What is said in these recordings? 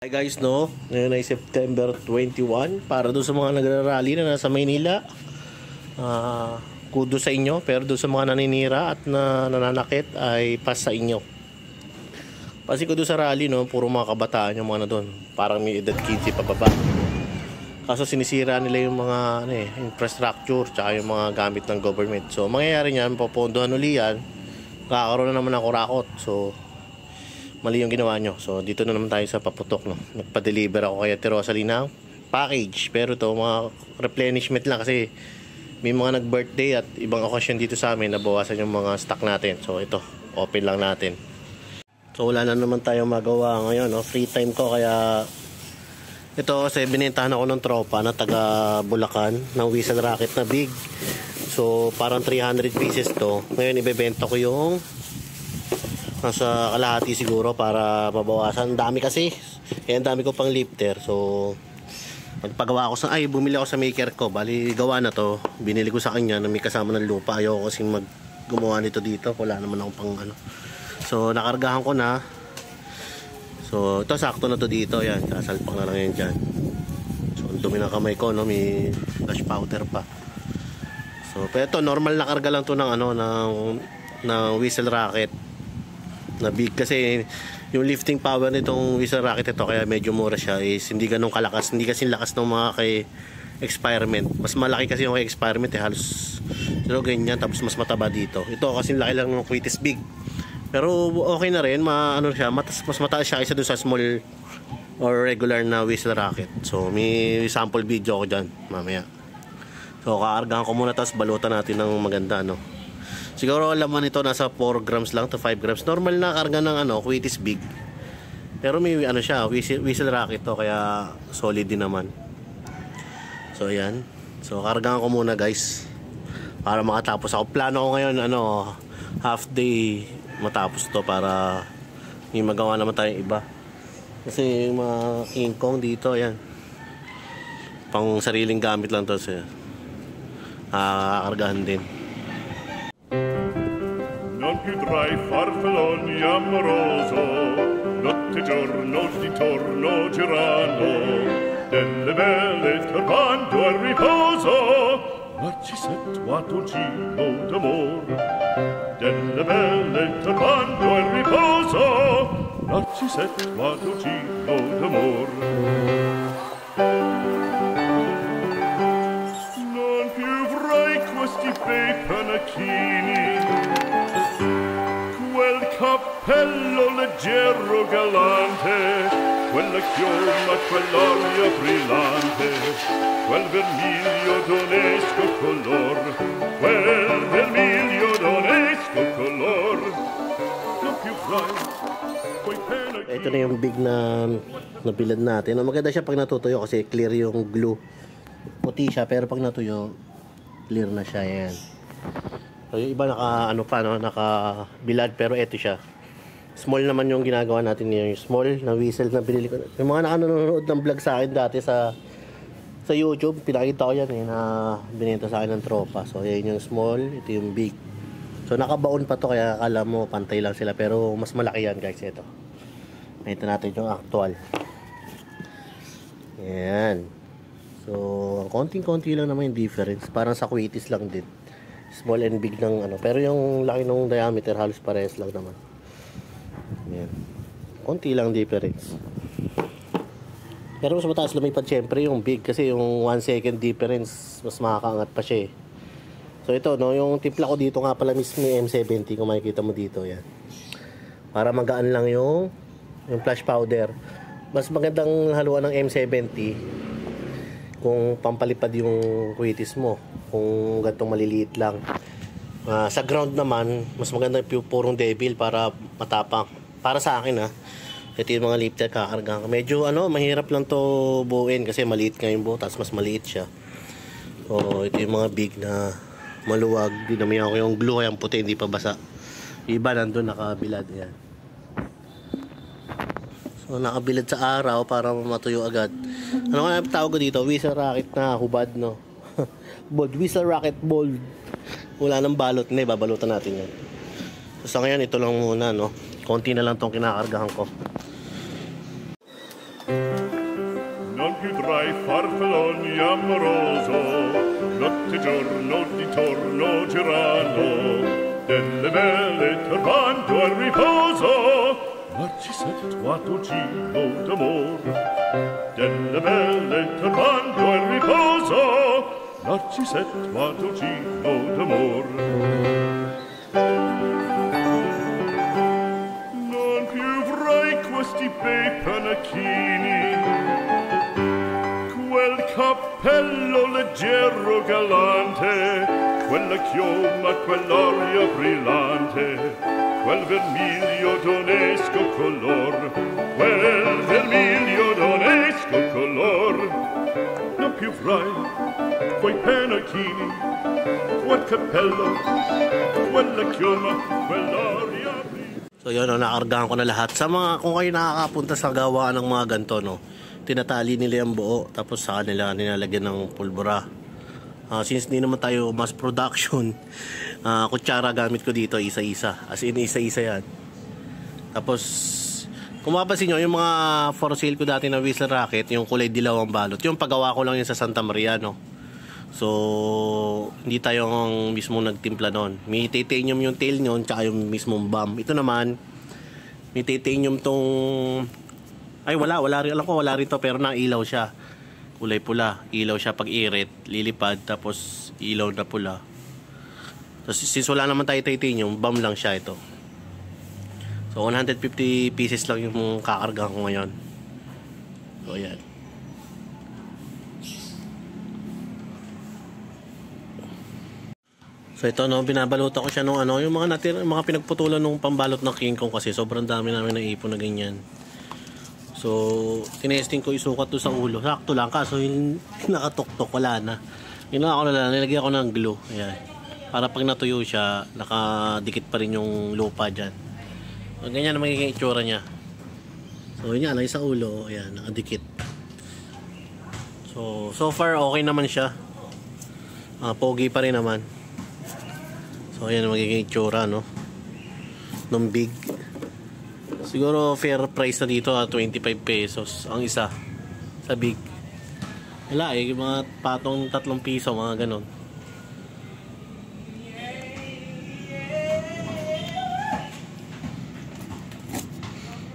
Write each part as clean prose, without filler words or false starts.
Hey guys, no, ngayon ay September 21 para doon sa mga nagrarally na nasa Maynila. Kudo sa inyo, pero doon sa mga naninira at nananakit ay pas sa inyo. Kasi ko doon sa rally, no, puro mga kabataan yung mga na doon, parang may edad 15 pababa. Kaso sinisira nila yung mga infrastructure tsaka yung mga gamit ng government. So mangyayari niyan, popondohan uli yan, kakaroon na naman ng kurakot. So mali yung ginawa nyo. So dito na naman tayo sa paputok, no. Nagpa-deliver ako kay Ate Rosalie ng package, pero to mga replenishment lang kasi may mga nag-birthday at ibang okasyon dito sa amin, nabawasan yung mga stock natin. So ito, open lang natin. So wala na naman tayong magawa ngayon, no. Free time ko, kaya ito kasi binentahan ako ng tropa na taga Bulacan ng whistle racket na big. So parang 300 pieces to. Ngayon ibebenta ko yung nasa kalahati siguro para mabawasan. Dami kasi. Kaya dami ko pang lifter. So magpagawa ako bumili ako sa maker ko. Bali gawa na to. Binili ko sa kanya na may kasama ng lupa. Ayoko kasi gumawa nito dito. Wala naman akong pang ano. So nakargahan ko na. So ito sakto na to dito. Yan. Kasalpak na lang yan dyan. So dumi ng kamay ko, no? May flash powder pa. So pero ito normal na karga lang to ng ano, ng whistle racket na big, kasi yung lifting power nitong whistle racket ito, kaya medyo mura siya, is hindi ganun kalakas, hindi kasi lakas ng mga kay experiment. Mas malaki kasi yung kay experiment halos pero ganyan, tapos mas mataba dito. Ito kasi laki lang ng Quitis big, pero okay na rin, ano siya, mas mataas siya kaysa dun sa small or regular na whistle racket. So may sample video ko dyan mamaya. So kaargahan ko muna, tapos balutan natin ng maganda, no. Siguro laman ito nasa 4 grams lang to 5 grams. Normal na karga ng ano, Quitis big. Pero may ano siya, whistle racket to, kaya solid din naman. So ayan. So kargahan ko muna guys, para makatapos ako. Plano ko ngayon ano, half day matapos to para may magawa naman tayong iba. Kasi yung mga King Kong dito, ayan, pang sariling gamit lang to, so kargahan din. Non più tra i farfalloni amoroso, notte e giorno d'intorno girano, delle belle turbando al riposo, Narcisetto a dolcino d'amor. Delle belle turbando al riposo, Narcisetto a dolcino d'amor. Non più avrai questi bei panacchini, quel cappello leggero galante, quella chioma, quell'olio brillante, quel vermiglio d'onesco color, quel vermiglio d'onesco color. Non più frai quei penachini. Ito na yung big na nabilad natin. Maganda siya pag natutuyo kasi clear yung glue. Puti siya pero pag natuyo clear na siya, yan. So yung iba naka bilad, pero ito siya. Small naman yung ginagawa natin, yung small na whistle na binili ko. Yung mga nanonood ng vlog sa akin dati sa YouTube, pinakita ko yan na binenta sa akin ng tropa. So yan yung small, ito yung big. So nakabaon pa to, kaya akala mo pantay lang sila, pero mas malaki yan guys. Ito. Ito natin yung actual. Yan. So ang konting-konti lang naman yung difference. Parang sa Quitis lang din. Small and big ng ano, pero yung laki ng diameter halos parehas lang naman. Ayan. Konti lang difference. Pero mas mataas lumipad syempre yung big, kasi yung 1 second difference mas makakaangat pa siya eh. So ito, no, yung timpla ko dito nga pala mismo yung M70, kung makikita mo dito, yan. Para magaan lang yung flash powder. Mas magandang haluan ng M70 kung pampalipad yung Quitis mo, kung gantong maliliit lang. Sa ground naman, mas maganda yung purong devil para matapang. Para sa akin ito yung mga lifter kakarga. Medyo mahirap lang to buuin kasi maliit nga yung butas, mas maliit siya. So ito yung mga big na maluwag. Dinamihan ko yung glue, yung puti hindi pa basa. Iba nandun nakabilad, yan. So nakabilad sa araw para matuyo agad. Ano nga tawag ko dito? Whistle racket na hubad, no? Bold, whistle racket bold. Wala nang balot, babalutan natin yan. So sa ngayon ito lang muna, no? Konti na lang tong kinakargahan ko. amoroso, notte e giorno di torno girano, delle belle turbando al riposo, narcisetto giro d'amor, delle belle turbando al riposo, narcisetto giro d'amor. Non più avrai questi bei panacchini, quel cappello leggero galante, quella chioma, quell'aria brillante, quel vermiglio d'onesco color, quel vermiglio d'onesco color. Non più avrai quei panacchini, quel cappello, quella chioma, quell'aria brillante. So yun, nakargahan ko na lahat. Sa mga, kung kayo nakakapunta sa gawa ng mga ganito, no, tinatali nila yung buo, tapos sa kanila nilalagyan ng pulbura. Since di naman tayo mass production, kutsara gamit ko dito isa-isa. As in, isa-isa yan. Tapos, kung mapapansin nyo, yung mga for sale ko dati na whistle racket, yung kulay dilaw ang balot, yung paggawa ko lang yun sa Santa Maria, no. So, hindi tayo ang mismo nagtimpla nun. May titanium yung tail nyon, tsaka yung mismong bomb. Ito naman, may titanium tong... Ay, wala rin. Alam ko, wala rin to, pero nailaw siya. Kulay pula. Ilaw siya pag irit, lilipad, tapos ilaw na pula. Tapos, since wala naman tayo titanium, bomb lang siya ito. So, 150 pieces lang yung kakarga ko ngayon. So, ayan. So ito, no, binabalutan ko siya nung ano, yung mga pinagputulan nung pambalot ng King Kong kasi sobrang dami namin naipon na ganyan. So, tinesting ko isukat doon sa ulo. Sakto lang, kaso yung nakatuktok, wala na. Ginawa ko na lang, nilagyan ko ng glue. Ayan. Para pag natuyo siya, nakadikit pa rin yung lupa dyan. So, ganyan na magiging itsura niya. So, yun yan, lagi sa ulo. Ayan, nakadikit. So far, okay naman siya. Pogi pa rin naman. So, ayan ang magiging itsura, no? Nung big. Siguro fair price na dito, 25 pesos ang isa sa big. Wala eh, mga patong 3 piso, mga ganon.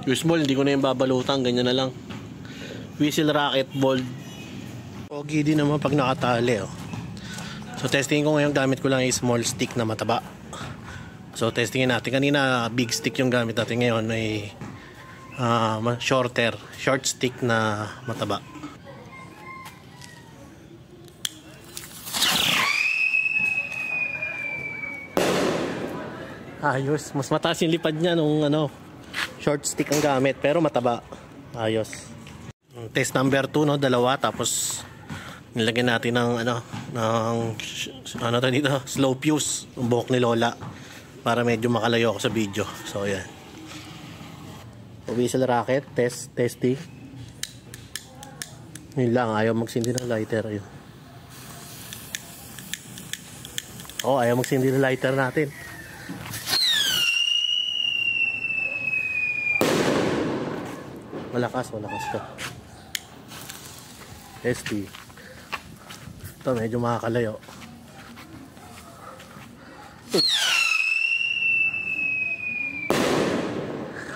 Yung small, hindi ko na yung babalutan, ganyan na lang. Whistle racket, bold. Pogi din naman pag nakatali, oh. So testing ko ngayon, gamit ko lang yung small stick na mataba. So testingin natin. Kanina big stick yung gamit natin, ngayon may short stick na mataba. Ayos, mas mataas yung lipad niya nung short stick ang gamit, pero mataba. Ayos. Test number 2, no, dalawa, tapos nilagyan natin ng dito, slow fuse, yung buhok ni Lola, para medyo makalayo ako sa video. So yan. Whistle racket, testing. Yun lang, ayaw magsindi ng lighter. Ayun. Ayaw magsindi ng lighter natin. Malakas to. ST. Ito medyo makakalayo.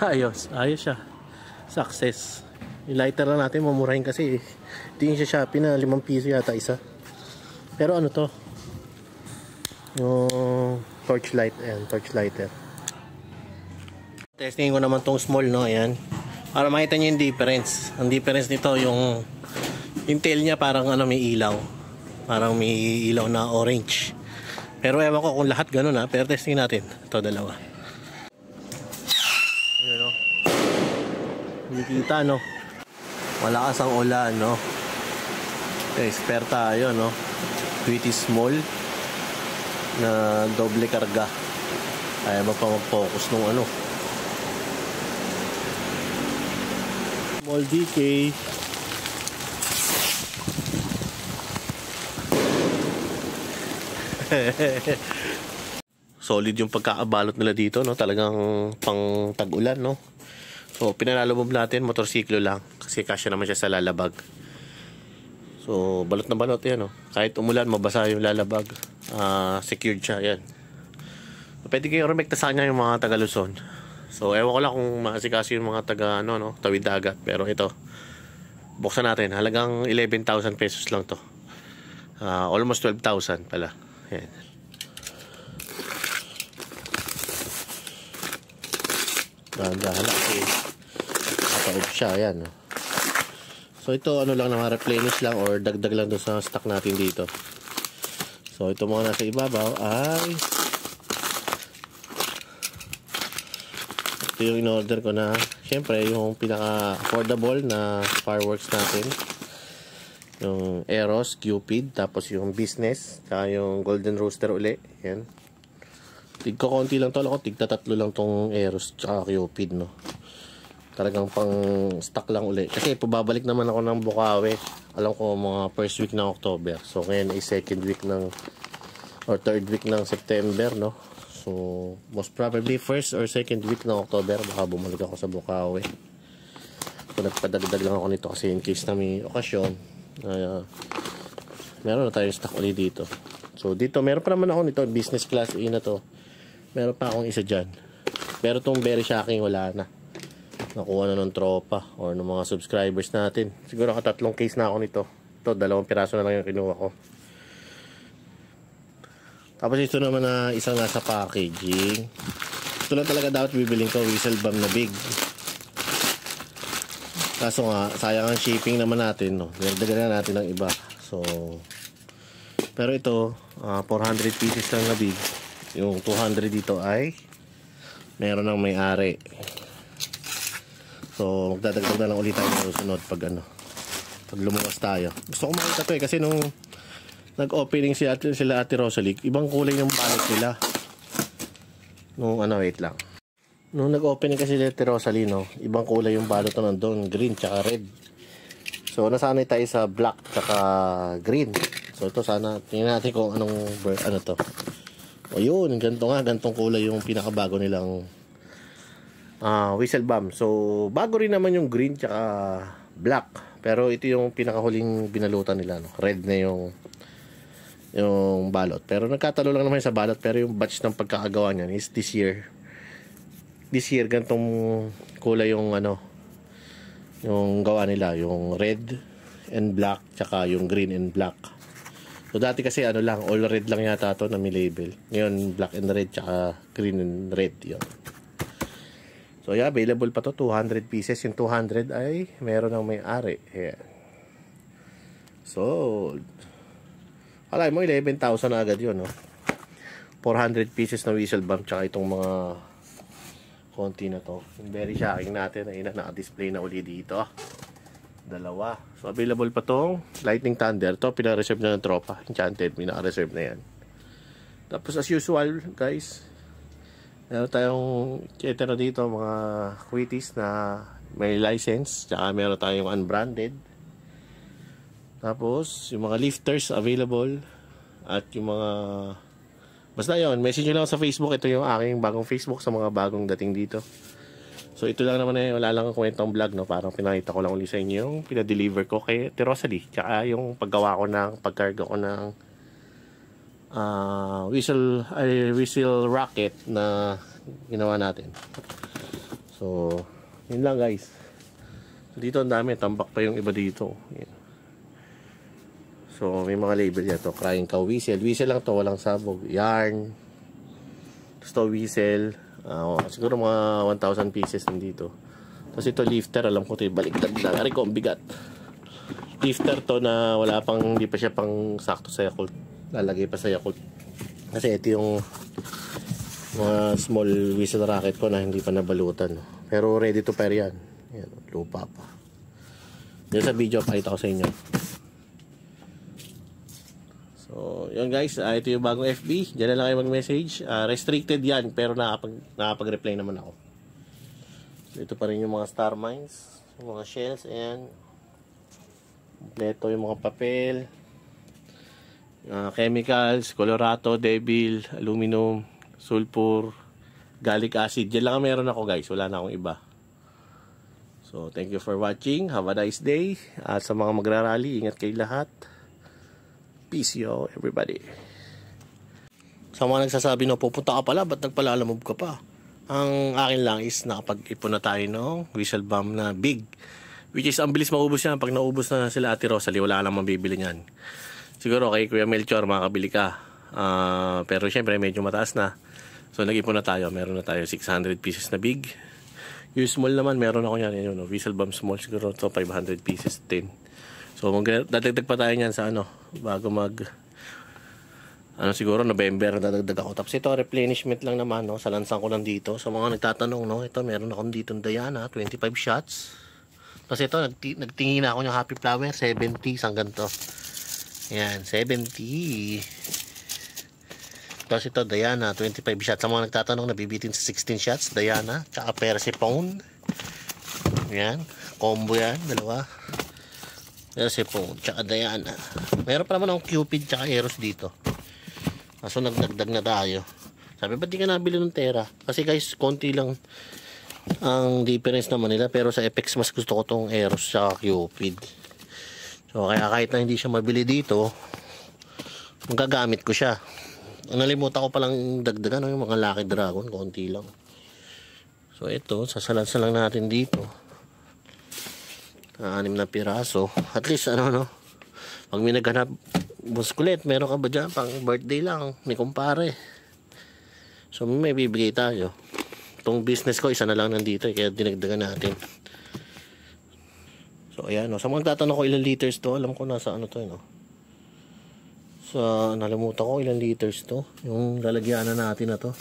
Ayos siya. Success. Yung lighter na natin mamurahin kasi tingin siya Shopee na 5 piso yata isa. Pero ano to? Yung torchlight. Ayan, torchlighter. Testing ko naman tong small, no? Ayan. Para makita nyo yung difference. Ang difference nito, yung tail niya parang may ilaw. Parang may ilaw na orange. Pero ewan ko kung lahat ganun, ha. Pero testing natin. Ito, dalawa. Ayun, no? Hindi kita, no? Malakas ang ulan, no? Expert tayo, no? Pretty small na doble karga. Kaya ba pa mag-focus nung small DK. Solid yung pagkakabalot nila dito, no? Talagang pang tag-ulan, no? So, pinalalubog natin, motorsiklo lang. Kasi kasya naman siya sa lalabag. So, balot na balot yan, oh. Kahit umulan, mabasa yung lalabag. Secured siya, yan. Pwede kayo rumekta sa kanya yung mga taga Luzon. So, ewan ko lang kung maasikaso yung mga taga, tawid dagat. Pero ito, buksan natin. Halagang 11,000 pesos lang to. Almost 12,000 pala. Yan. Dahan-dahan kasi nakaob siya, yan, oh. So ito lang naman, replenish lang or dagdag lang doon sa stock natin dito. So ito mga nasa ibabaw ay ito yung in-order ko na, syempre yung pinaka affordable na fireworks natin, yung Eros, Cupid, tapos yung business, saka yung Golden Rooster uli. Yan, tigko konti lang to, tigta tatlo lang tong Eros tsaka Cupid, no. Talagang pang stock lang uli. Kasi pababalik naman ako ng Bukawi. Alam ko mga first week ng October. So ngayon ay second week ng or third week ng September, no. So most probably first or second week ng October baka bumalik ako sa Bukawi. So nagpadagdag lang ako nito kasi in case na may okasyon, meron na tayong stock ulit dito. So dito meron pa naman ako nito, business class A na to. Meron pa akong isa dyan. Pero tong very shocking wala na. Nakuha na ng tropa or ng mga subscribers natin. Siguro tatlong case na ako nito. Ito, 2 piraso na lang yung kinuha ko. Tapos ito naman na isang nasa packaging. Ito lang talaga dapat bibiling ko, whistle bomb na big. Kaso nga, sayang ang shipping naman natin, no. Dagdagan na natin ng iba. So, pero ito, 400 pieces lang na big. Yung 200 dito ay meron ng may-ari. So, magdadagdag na lang ulit tayo ng susunod pag lumuwas tayo. Gusto ko makita to kasi nung nag-opening sila Ate Rosalie, ibang kulay yung balot nila. Wait lang. Nung nag-opening kasi sila Ate Rosalie, no, ibang kulay yung balot na nandun, green tsaka red. So, nasanay tayo sa black tsaka green. So, ito sana, tingnan natin kung to. O yun, gantong kulay yung pinakabago nilang whistle bomb. So bago rin naman yung green tsaka black, pero ito yung pinakahuling binalutan nila, no? Red na yung balot, pero nagkatalo lang naman sa balot. Pero yung batch ng pagkakagawa niyan is this year gantong kulay yung yung gawa nila, yung red and black tsaka yung green and black. So dati kasi lang, all red lang yata to na may label. Ngayon black and red tsaka green and red yun. So yeah, available pa to, 200 pieces. Yung 200 ay meron ng may-ari. Ayan. So, alay mo, 11,000 na agad yun, no? 400 pieces na whistle bomb, tsaka itong mga konti na to. Yung very shocking natin, ayun na, naka-display na uli dito. 2. So, available pa tong Lightning Thunder. To, pina-reserve na ng tropa. Enchanted, pinaka-reserve na yan. Tapos, as usual, guys, meron tayong etero dito, mga quitties na may license, tsaka meron tayong unbranded. Tapos yung mga lifters available, at yung mga basta yun, message nyo lang sa Facebook. Ito yung aking bagong Facebook sa mga bagong dating dito. So ito lang naman wala lang ang kwentang vlog, no? Parang pinakita ko lang ulit sa inyo yung pinadeliver ko kay Ate Rosalie, tsaka yung paggawa ko ng pagkarga ko ng whistle rocket na ginawa natin. So yun lang, guys. So, dito ang dami, tambak pa yung iba dito. Yan. So may mga label yan to, Crying Cow whistle lang to, walang sabog. Yarn, to whistle, siguro mga 1,000 pieces nandito. Tapos ito lifter, alam ko ito baliktad lang. Ari ko, ang bigat. Lifter to na wala pang, hindi pa siya pang sakto sa Yakult, lalagay pa sa Yakult. Kasi ito yung mga small whistle rocket ko na hindi pa nabalutan, no? Pero ready to pair yan. Yan, lupa pa. Yan sa video, pakita ko sa inyo. So yun, guys, ito yung bagong FB. Diyan na lang kayo mag-message. Restricted yan, pero nakapag-reply naman ako. So, ito pa rin yung mga star mines, yung mga shells, and kompleto yung mga papel, chemicals, colorato, devil, aluminum, sulfur, gallic acid. Diyan lang meron ako, guys, wala na akong iba. So So, thank you for watching. Have a nice day. At sa mga magrarally, ingat kayo lahat. Peace yo, everybody. Sa mga nagsasabi na pupunta ka pala, ba't nagpalalamove ka pa? Ang akin lang is nakapag-ipon na tayo ng whistle bomb na big. Which is, ang bilis maubos yan. Pag naubos na sila Ate Rosalie, wala lang mabibili niyan. Siguro kay Kuya Melchor, makakabili ka. Pero syempre, medyo mataas na. So, nag-ipon na tayo. Meron na tayo 600 pieces na big. Yung small naman, meron ako yan. Yun, no? Whistle bomb small, siguro to 500 pieces, 10. So, dadagdag pa tayo yan sa bago siguro November, dadagdag ako. Tapos ito, replenishment lang naman, no? Salansan ko lang dito. Sa mga nagtatanong, no? Ito, meron akong dito Diana, 25 shots. Tapos ito, nagtingin na ako ng Happy Flower, 70, hanggang to. Yan, 70. Tapos ito, Diana, 25 shots. Sa mga nagtatanong, nabibitin sa 16 shots, Diana, tsaka Persephone. Yan, combo yan, dalawa. Persephone, tsaka Diana. Meron pa naman akong Cupid, tsaka Eros dito. So, nagdagdag na tayo. Sabi, ba't di ka nabili ng Terra? Kasi guys, konti lang ang difference naman nila. Pero sa FX, mas gusto ko tong Eros tsaka Cupid. So, kaya kahit na hindi siya mabili dito, magagamit ko siya. Nalimutan ko palang dagdagan yung mga Lucky Dragon, konti lang. So ito, sasalansan lang natin dito. 6 na piraso. At least pag may naghanap buskulet, meron ka ba dyan pang birthday lang ni kumpare? So may bibigay tayo. Itong business ko, isa na lang nandito, kaya dinagdagan natin. So ayan, sa mga tatanong ko ilang liters to, alam ko nasa to, So, nalimutan ko ilang liters to. Yung lalagyanan natin na to.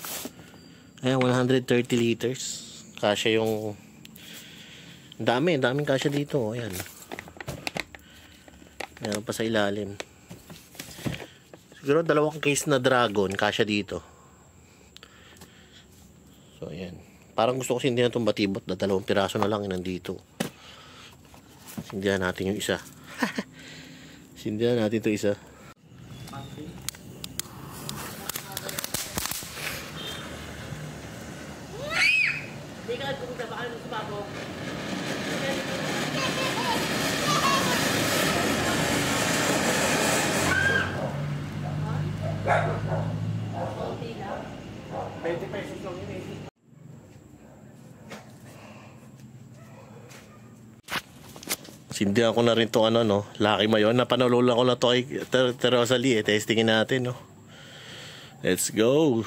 Ayan, 130 liters. Kasya yung daming kasya dito. Ayan. Meron pa sa ilalim. Siguro 2 case na dragon kasya dito. So, ayan. Parang gusto ko sindihan itong batibot na 2 piraso na lang nandito. Sindihan natin yung isa. Sindihan natin ito isa. Hindi ka nagpunta ba kayo sa bago? $20 lang yun eh. Sindihan ko na rin itong Lucky Mayon. Napanulula ko na ito kay Rosalie. Testingin natin, Let's go!